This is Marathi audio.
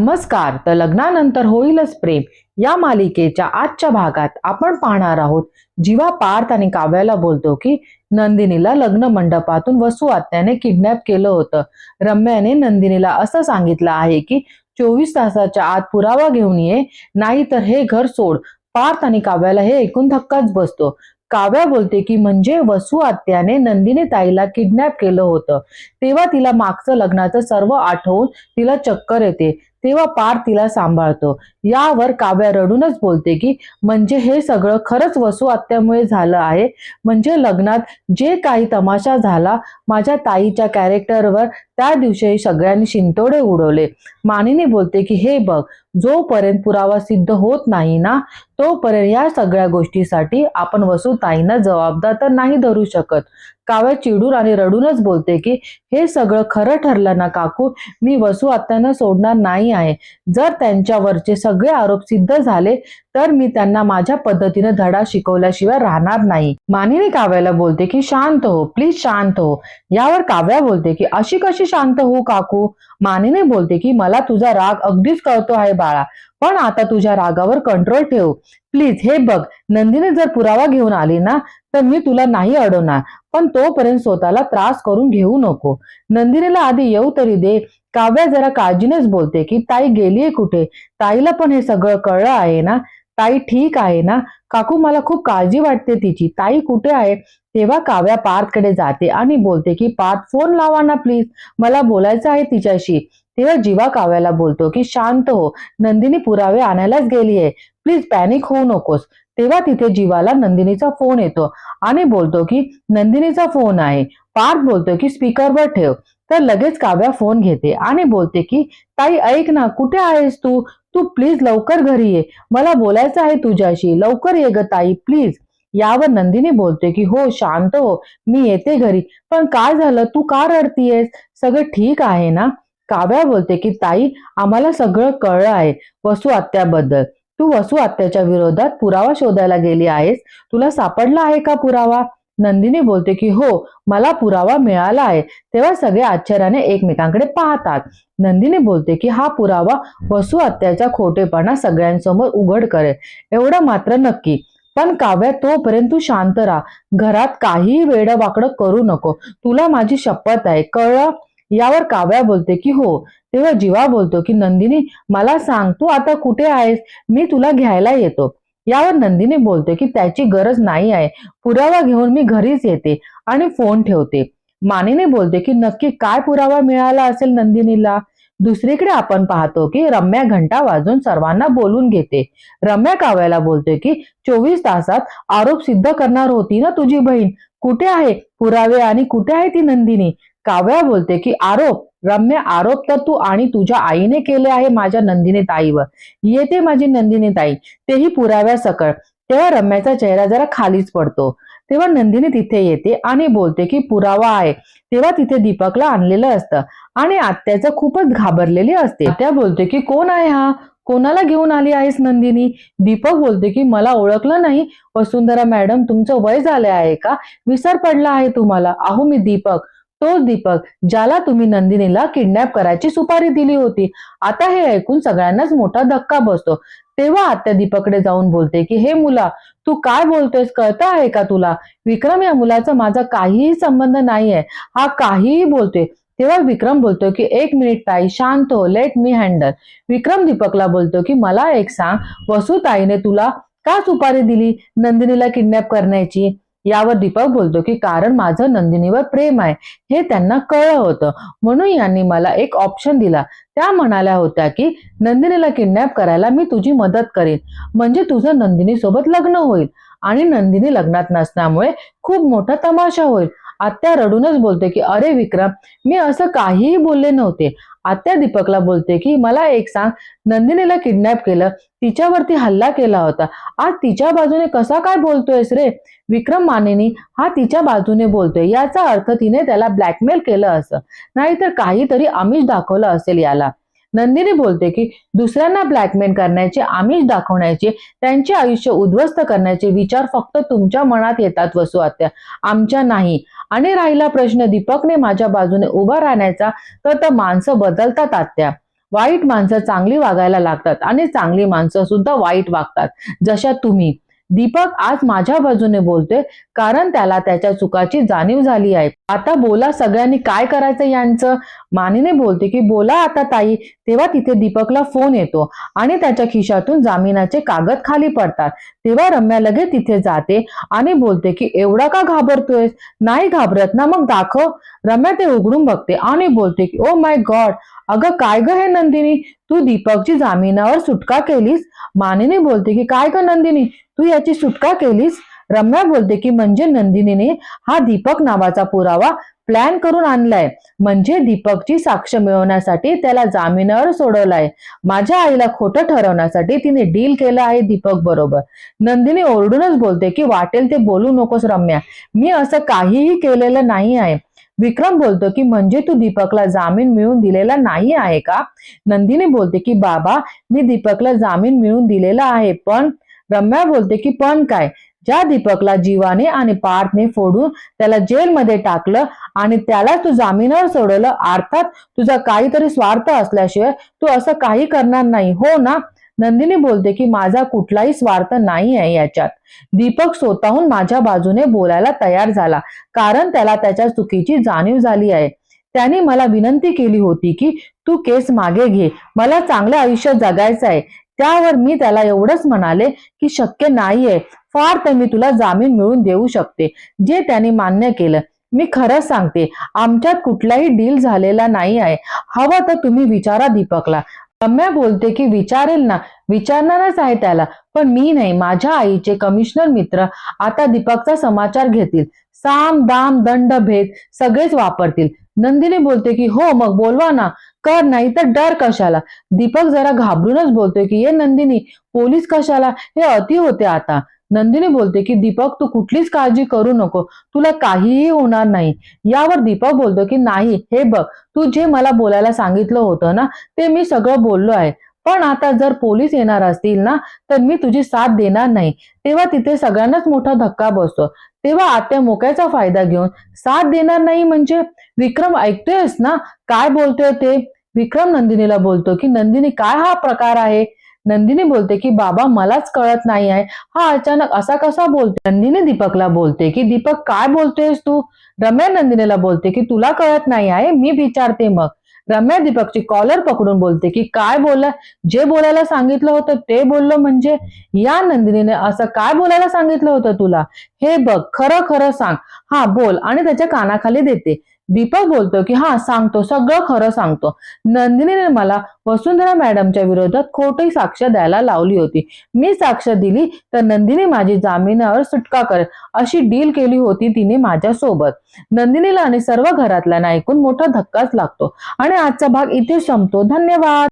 नमस्कार. तर लग्नानंतर होईलच प्रेम या मालिकेच्या आजच्या भागात आपण पाहणार आहोत. जीवा पार्थ आणि काव्याला बोलतो की नंदिनीला लग्न मंडपातून वसू आत्याने किडनॅप केलं होतं. रम्याने नंदिनीला असं सांगितलं आहे की 24 तासाच्या आत पुरावा घेऊन ये, नाहीतर हे घर सोड. पार्थ आणि काव्याला हे ऐकून धक्काच बसतो. काव्या बोलते की म्हणजे वसू आत्याने नंदिनी ताईला किडनॅप केलं होतं. तेव्हा तिला मागचं लग्नाचं सर्व आठवून तिला चक्कर येते. तेव्हा पार्थ तिला सांभाळतो. यावर काव्या रडूनच बोलते की म्हणजे हे सगळं खरंच वसू आत्यामुळे झालं आहे. म्हणजे लग्नात जे काही तमाशा झाला माझ्या ताईच्या कॅरेक्टरवर, त्या दिवशी सगळ्यांनी शिंतोडे उडवले. मानिनी बोलते की हे बघ, जोपर्यंत पुरावा सिद्ध होत नाही ना, तोपर्यंत या सगळ्या गोष्टीसाठी आपण वसू ताईंना जबाबदार तर नाही धरू शकत. काव्या चिडून आणि रडूनच बोलते की हे सगळं खरं ठरलं ना काकू, मी वसू आत्यांना सोडणार नाही आहे. जर त्यांच्यावरचे सगळे आरोप सिद्ध झाले तर मी त्यांना माझ्या पद्धतीने धडा शिकवल्याशिवाय राहणार नाही. मानिनी काव्याला बोलते की शांत हो, प्लीज शांत हो. यावर काव्या बोलते की अशी कशी शांत हो काकू. मानिनी बोलते की मला तुझा राग अगदीच कळतो आहे बाळा, पण आता तुझ्या रागावर कंट्रोल ठेव प्लीज. हे बघ, नंदिनी जर पुरावा घेऊन आली ना तर मी तुला नाही अडवणार, पण तोपर्यंत स्वतःला त्रास करून घेऊ नको. नंदिनीला आधी येऊ तरी दे. काव्या जरा काळजीनेच बोलते की ताई गेलीये कुठे. ताईला पण हे सगळं कळलं आहे ना. ताई ठीक आहे ना काकू, मला खूप काळजी वाटते तिची. ताई कुठे आहे. तेव्हा काव्या पार्थकडे जाते आणि बोलते की पार्थ फोन लावा ना प्लीज, मला बोलायचं आहे तिच्याशी. तेव्हा जीवा काव्याला बोलतो की शांत हो, नंदिनी पुरावे आणायलाच गेली आहे, प्लीज पॅनिक होऊ नकोस. तेव्हा तिथे जीवाला नंदिनीचा फोन येतो आणि बोलतो की नंदिनीचा फोन आहे. पार्थ बोलतो की स्पीकरवर ठेव. तर लगेच काव्या फोन घेते आणि बोलते की ताई ऐक ना, कुठे आहेस तू. तू प्लीज लवकर घरी ये, मला बोलायचं आहे तुझ्याशी. लवकर ये ग ताई प्लीज. यावर नंदिनी बोलते की हो शांत हो, मी येते घरी. पण काय झालं, तू का रडतीयेस, सगळं ठीक आहे ना. काव्या बोलते की ताई आम्हाला सगळं कळलं आहे वसू आत्याबद्दल. तू वसू आत्याच्या विरोधात पुरावा शोधायला गेली आहेस, तुला सापडला आहे का पुरावा. नंदिनी बोलते की हो, मला पुरावा मिळाला आहे. तेव्हा सगळे आश्चर्याने एकमेकांकडे पाहतात. नंदिनी बोलते की हा पुरावा वसू आत्याचा खोटेपणा सगळ्यांसमोर उघड करेल, एवढं मात्र नक्की. पण काव्या तोपर्यंत तू शांत राहा, घरात काहीही वेडवाकडं करू नको, तुला माझी शपथ आहे, कळलं. यावर काव्या बोलते की हो. तेव्हा जीवा बोलतो की नंदिनी मला सांग, तू आता कुठे आहेस, मी तुला घ्यायला येतो. यावर नंदिनी बोलते की त्याची गरज नाही आहे, पुरावा घेऊन मी घरीच येते आणि फोन ठेवते. मानिनी बोलते की नक्की काय पुरावा मिळाला असेल नंदिनीला. दुसरीकडे आपण पाहतो की रम्या घंटा वाजून सर्वांना बोलून घेते. रम्या काव्याला बोलते की 24 तासात आरोप सिद्ध करणार होती ना तुझी बहीण, कुठे आहे पुरावे आणि कुठे आहे ती नंदिनी. काव्या बोलते की आरोप, रम्या आरोप तर तू आणि तुझ्या आईने केले आहे माझ्या नंदिनी ताईवर. येते माझी नंदिनी ताई, तेही पुराव्या सकळ. तेव्हा रम्याचा चेहरा जरा खालीच पडतो. तेव्हा नंदिनी तिथे येते आणि बोलते की पुरावा आहे. तेव्हा तिथे दीपकला आणलेलं असतं आणि आत्याचं खूपच घाबरलेली असते. त्या बोलते की कोण आहे हा, कोणाला घेऊन आली आहेस नंदिनी. दीपक बोलते की मला ओळखलं नाही वसुंधरा मॅडम, तुमचं वय झाले आहे का, विसर पडला आहे तुम्हाला. अहो मी दीपक, तोच दीपक ज्याला तुम्ही नंदिनीला किडनॅप करायची सुपारी दिली होती. आता हे ऐकून सगळ्यांनाच मोठा धक्का बसतो. तेव्हा आत्या दीपककडे जाऊन बोलते की हे मुला, तू काय बोलतोयस, कळतं आहे का तुला. विक्रम या मुलाचा माझा काहीही संबंध नाहीये, हा काहीही बोलतोय. तेव्हा विक्रम बोलतो की एक मिनिट ताई, शांत हो, लेट मी हँडल. विक्रम दीपकला बोलतो की मला एक सांग, वसू ताईने तुला का सुपारी दिली नंदिनीला किडनॅप करण्याची. यावर दीपक बोलतो की कारण माझं नंदिनीवर प्रेम आहे हे त्यांना कळलं होतं, म्हणून यांनी मला एक ऑप्शन दिला. त्या म्हणाल्या होत्या की नंदिनीला किडनॅप करायला मी तुझी मदत करेन, म्हणजे तुझं नंदिनी सोबत लग्न होईल आणि नंदिनी लग्नात नसल्यामुळे खूप मोठा तमाशा होईल. आत्या रडूनच बोलते की अरे विक्रम, मी असं काहीही बोलले नव्हते. आत्या दीपकला बोलते की मला एक सांग, नंदिनीला किडनॅप केलं, तिच्यावरती हल्ला केला होता, आज तिच्या बाजूने कसा काय बोलतोयस रे. विक्रम मानेनी हा तिच्या बाजूने बोलतोय, याचा अर्थ तिने त्याला ब्लॅकमेल केलं असं, नाहीतर काहीतरी आमिष दाखवलं असेल याला. नंदिनी बोलते की दुसऱ्यांना ब्लॅकमेल करण्याचे, आमिष दाखवण्याचे, त्यांचे आयुष्य उद्ध्वस्त करण्याचे विचार फक्त तुमच्या मनात येतात वसू आत्या, आमच्या नाही. आणि राहिला प्रश्न दीपकने माझ्या बाजूने उभा राहण्याचा, तर माणसं बदलतात आत्या. वाईट माणसं चांगली वागायला लागतात आणि चांगली माणसं सुद्धा वाईट वागतात, जशा तुम्ही. दीपक आज माझ्या बाजूने बोलतोय कारण त्याला त्याच्या चुकाची जाणीव झाली आहे. आता बोला, सगळ्यांनी काय करायचं यांचं. मानिनी बोलते की बोला आता ताई. तेव्हा तिथे दीपकला फोन येतो आणि त्याच्या खिशातून जामिनाचे कागद खाली पडतात. तेव्हा रम्या लगेच तिथे जाते आणि बोलते की एवढा का घाबरतोयस? नाही घाबरत ना, मग दाखव. रम्या ते उघडून बघते आणि बोलते की ओ माय गॉड, अगं काय ग हे नंदिनी, तू दीपकची जामिनावर सुटका केलीस. मानिनी बोलते की काय ग नंदिनी, तू याची सुटका केलीस? रम्या बोलते की म्हणजे नंदिनीने हा दीपक नावाचा पुरावा प्लॅन करून आणलाय, म्हणजे दीपकची साक्ष मिळवण्यासाठी त्याला जामिनावर सोडवलाय. माझ्या आईला खोटं ठरवण्यासाठी तिने डील केलं आहे दीपक बरोबर. नंदिनी ओरडूनच बोलते की वाटेल ते बोलू नकोस रम्या, मी असं काहीही केलेलं नाही आहे. विक्रम बोलतो की म्हणजे तू दीपकला जामीन मिळवून दिलेला नाही आहे का? नंदिनी बोलते की बाबा, मी दीपकला जामीन मिळवून दिलेला आहे, पण. रम्या बोलते की पण काय? ज्या दीपकला जीवाने आणि पार्थने फोडून त्याला जेलमध्ये टाकलं आणि त्याला तू जामिनावर सोडवलं, अर्थात तुझा काहीतरी स्वार्थ असल्याशिवाय तू असं काही करणार नाही, हो ना? नंदिनी बोलते की माझा कुठलाही स्वार्थ नाही आहे याच्यात. दीपक स्वतःहून माझ्या बाजूने बोलायला तयार झाला कारण त्याला त्याच्या चुकीची जाणीव झाली आहे. त्याने मला विनंती केली होती की तू केस मागे घे, मला चांगलं आयुष्य जगायचं आहे. त्यावर मी त्याला एवढंच म्हणाले की शक्य नाहीये, फार तर मी तुला जामीन मिळवून देऊ शकते, जे त्याने मान्य केलं. मी खरंच सांगते, आमच्यात कुठलाही डील झालेला नाही आहे. हवं तर तुम्ही विचारा दीपकला. रम्या बोलते की विचारेल ना, विचारणारच आहे त्याला, पण मी नाही. माझ्या आईचे कमिशनर मित्र आता दीपकचा समाचार घेतील. साम दाम दंड भेद सगळेच वापरतील. नंदिनी बोलते की हो, मग बोलवा ना, कर, नाही तर डर कशाला. दीपक जरा घाबरूनच बोलतोय की ये नंदिनी, पोलीस कशाला, हे अति होते आता. नंदिनी बोलते की दीपक, तू कुठलीच काळजी करू नको, तुला काहीही होणार नाही. यावर दीपक बोलतो की नाही, हे बघ, तू जे मला बोलायला सांगितलं होतं ना, ते मी सगळं बोललो आहे. पण आता जर पोलीस येणार असतील ना, तर मी तुझी साथ देणार नाही. तेव्हा तिथे सगळ्यांनाच मोठा धक्का बसतो. तेव्हा आत्या मोक्याचा फायदा घेऊन साथ देणार नाही म्हणजे? विक्रम ऐकतोयस ना काय बोलतोय ते? विक्रम नंदिनीला बोलतो की नंदिनी, काय हा प्रकार आहे? नंदिनी बोलते की बाबा, मलाच कळत नाही आहे, हा अचानक असा कसा बोलतो. नंदिनी दीपकला बोलते की दीपक, काय बोलतोयस तू? रम्या नंदिनीला बोलते की तुला कळत नाही आहे, मी विचारते मग. रम्या दीपकची कॉलर पकडून बोलते की काय बोलला? जे बोलायला सांगितलं होतं ते बोललो म्हणजे? या नंदिनीने असं काय बोलायला सांगितलं होतं तुला? हे बघ, खरं खरं सांग. हा बोल, आणि त्याच्या कानाखाली देते. दीपक बोलतो की हा सांगतो, सगळं खरं सांगतो. नंदिनीने मला वसुंधरा मॅडमच्या विरोधात खोटी साक्ष द्यायला लावली होती. मी साक्ष दिली तर नंदिनी माझी जामिनावर सुटका करेल, अशी डील केली होती तिने माझ्या सोबत. नंदिनीला आणि सर्व घरातल्यांना ऐकून मोठा धक्काच लागतो आणि आजचा भाग इथे संपतो. धन्यवाद.